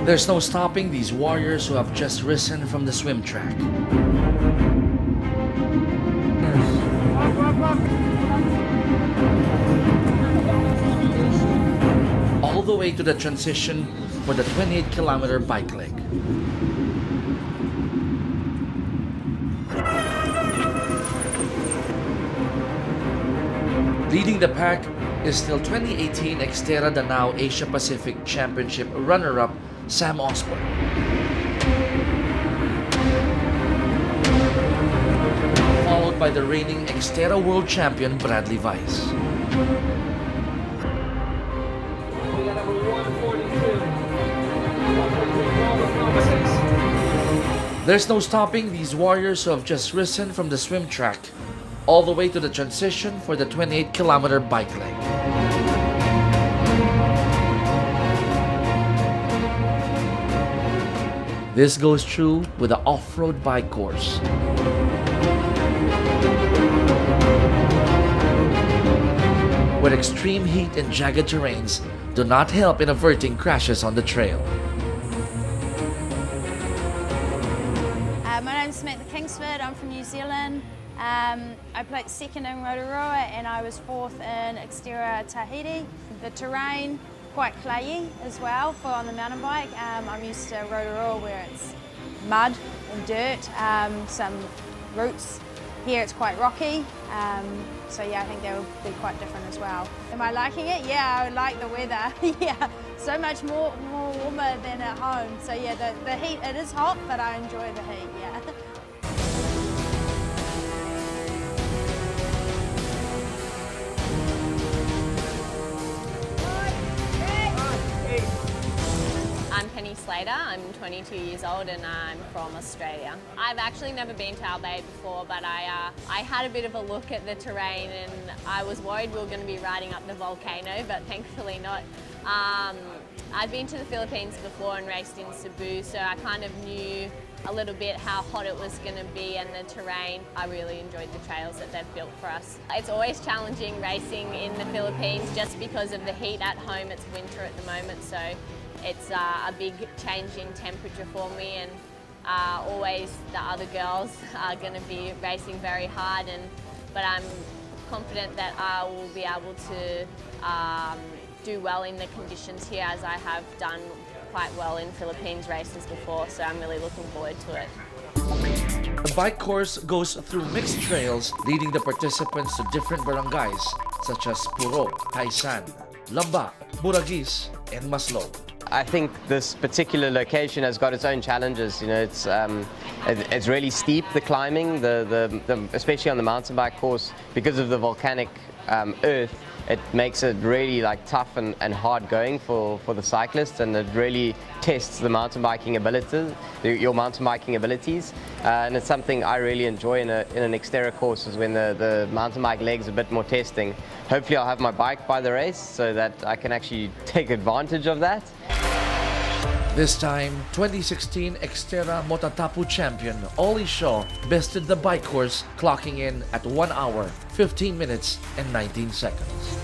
There's no stopping these warriors who have just risen from the swim track. All the way to the transition for the 28-kilometer bike leg. Leading the pack is still 2018 XTERRA Danao Asia Pacific Championship runner-up Sam Osborne. Followed by the reigning XTERRA World Champion Bradley Weiss. There's no stopping these warriors who have just risen from the swim track all the way to the transition for the 28-kilometer bike leg. This goes through with the off-road bike course. Where extreme heat and jagged terrains do not help in averting crashes on the trail. My name's Samantha Kingsford, I'm from New Zealand. I played second in Rotorua and I was fourth in XTERRA Tahiti. The terrain, quite clayey as well for on the mountain bike. I'm used to Rotorua where it's mud and dirt, some roots. Here it's quite rocky, so yeah, I think that will be quite different as well. Am I liking it? Yeah, I like the weather. Yeah, so much more warmer than at home. So yeah, the heat, it is hot, but I enjoy the heat, yeah. I'm Penny Slater, I'm 22 years old and I'm from Australia. I've actually never been to Albay before, but I had a bit of a look at the terrain and I was worried we were going to be riding up the volcano, but thankfully not. I've been to the Philippines before and raced in Cebu, so I kind of knew a little bit how hot it was going to be and the terrain. I really enjoyed the trails that they've built for us. It's always challenging racing in the Philippines just because of the heat at home. It's winter at the moment, so it's a big change in temperature for me, and always the other girls are going to be racing very hard, but I'm confident that I will be able to do well in the conditions here, as I have done quite well in Philippines races before, so I'm really looking forward to it. The bike course goes through mixed trails, leading the participants to different barangays such as Puro, Taisan, Lamba, Buragis, and Maslow. I think this particular location has got its own challenges. You know, it's really steep, the climbing, especially on the mountain bike course, because of the volcanic earth. It makes it really tough and hard going for the cyclists, and it really tests the mountain biking abilities, your mountain biking abilities. And it's something I really enjoy in an XTERRA course, is when the mountain bike leg's a bit more testing. Hopefully I'll have my bike by the race so that I can actually take advantage of that. This time, 2016 XTERRA Motatapu champion Ollie Shaw bested the bike course, clocking in at 1 hour, 15 minutes, and 19 seconds.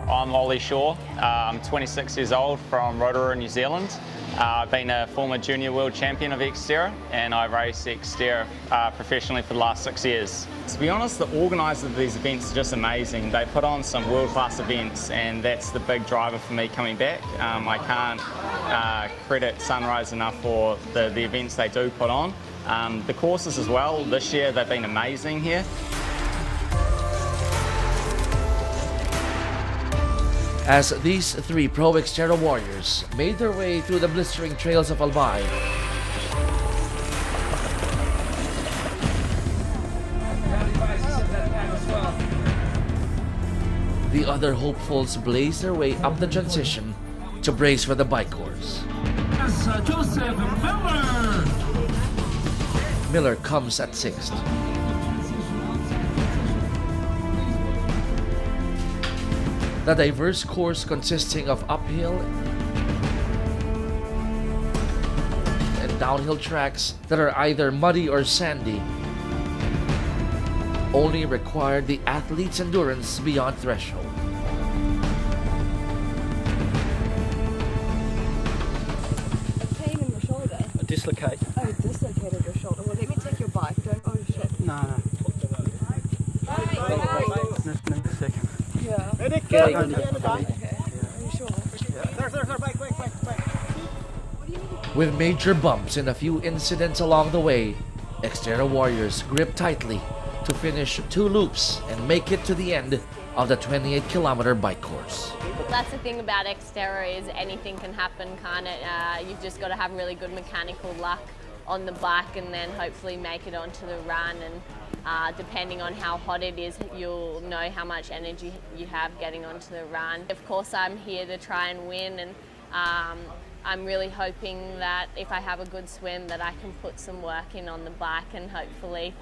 I'm Ollie Shaw. I'm 26 years old from Rotorua, New Zealand. I've been a former junior world champion of XTERRA, and I race XTERRA professionally for the last 6 years. To be honest, the organisers of these events are just amazing. They put on some world-class events, and that's the big driver for me coming back. I can't credit Sunrise enough for the events they do put on. The courses as well, this year they've been amazing here. As these three pro XTERRA warriors made their way through the blistering trails of Albay, the other hopefuls blazed their way up the transition to brace for the bike course. Joseph Miller! Miller comes at 6th. The diverse course consisting of uphill and downhill tracks that are either muddy or sandy only required the athlete's endurance beyond threshold. dislocate. Oh, dislocated your shoulder. Well, let me take your bike. Don't own shit. No. Just a second. Yeah. Medic, Okay. Are you sure? With major bumps and a few incidents along the way, XTERRA warriors grip tightly to finish 2 loops and make it to the end of the 28-kilometer bike course. That's the thing about XTERRA is anything can happen, can't it? You've just got to have really good mechanical luck on the bike and then hopefully make it onto the run, and depending on how hot it is, you'll know how much energy you have getting onto the run. Of course, I'm here to try and win, and I'm really hoping that if I have a good swim that I can put some work in on the bike and hopefully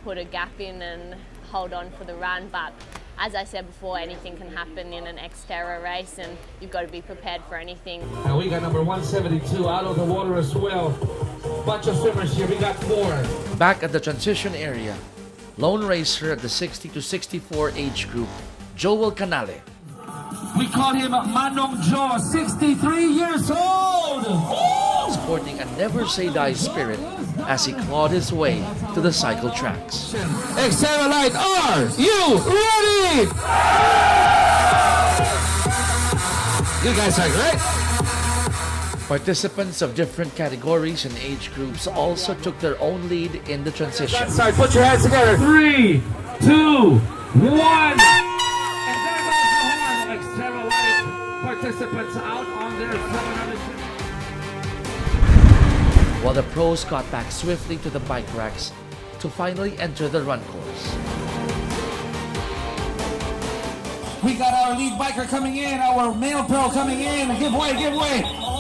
put a gap in and hold on for the run. But as I said before, anything can happen in an XTERRA race and you've got to be prepared for anything. And we got number 172 out of the water as well. Bunch of swimmers here, we got 4. Back at the transition area, lone racer at the 60 to 64 age group, Joel Canale, We call him Manong Joe, 63 years old! sporting a never-say-die spirit as he clawed his way to the cycle tracks. XTERRA Light, are you ready? You guys are great. Participants of different categories and age groups also took their own lead in the transition. Sorry, put your hands together. 3, 2, 1. And there goes the horn. XTERRA Light participants out on their 700. While the pros got back swiftly to the bike racks to finally enter the run course. We got our lead biker coming in, our male pro coming in. Give way,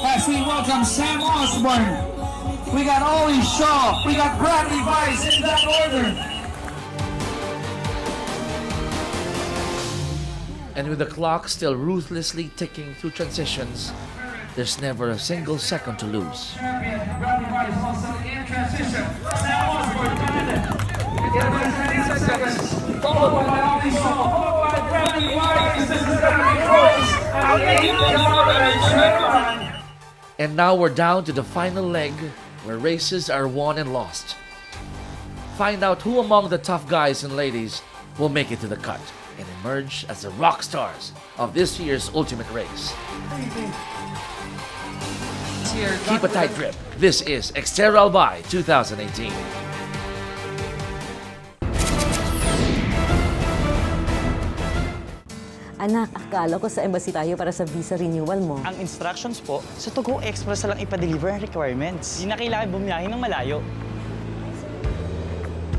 as we welcome Sam Osborne. We got Ollie Shaw. We got Bradley Weiss in that order. And with the clock still ruthlessly ticking through transitions, there's never a single second to lose. Champion Bradley Weiss also in transition. Sam Osborne coming in. In 10 seconds. Followed by Ollie Shaw. Followed by Bradley Weiss. This is going to be close. And now we're down to the final leg where races are won and lost. Find out who among the tough guys and ladies will make it to the cut and emerge as the rock stars of this year's ultimate race. Keep a tight grip. This is XTERRA Albay 2018. Anak, akala ko sa embassy tayo para sa visa renewal mo. Ang instructions po, sa Togo Express na lang ipa-deliver ang requirements. Di na kailangan bumiyahe ng malayo.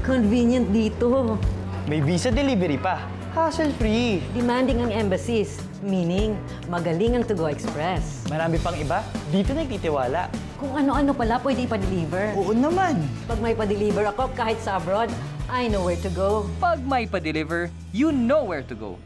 Convenient dito. May visa delivery pa. Hassle-free. Demanding ang embassies. Meaning, magaling ang Togo Express. Marami pang iba, dito nagtitiwala. Kung ano-ano pala pwede ipa-deliver. Oo naman. Pag may pa-deliver ako kahit sa abroad, I know where to go. Pag may pa-deliver, you know where to go.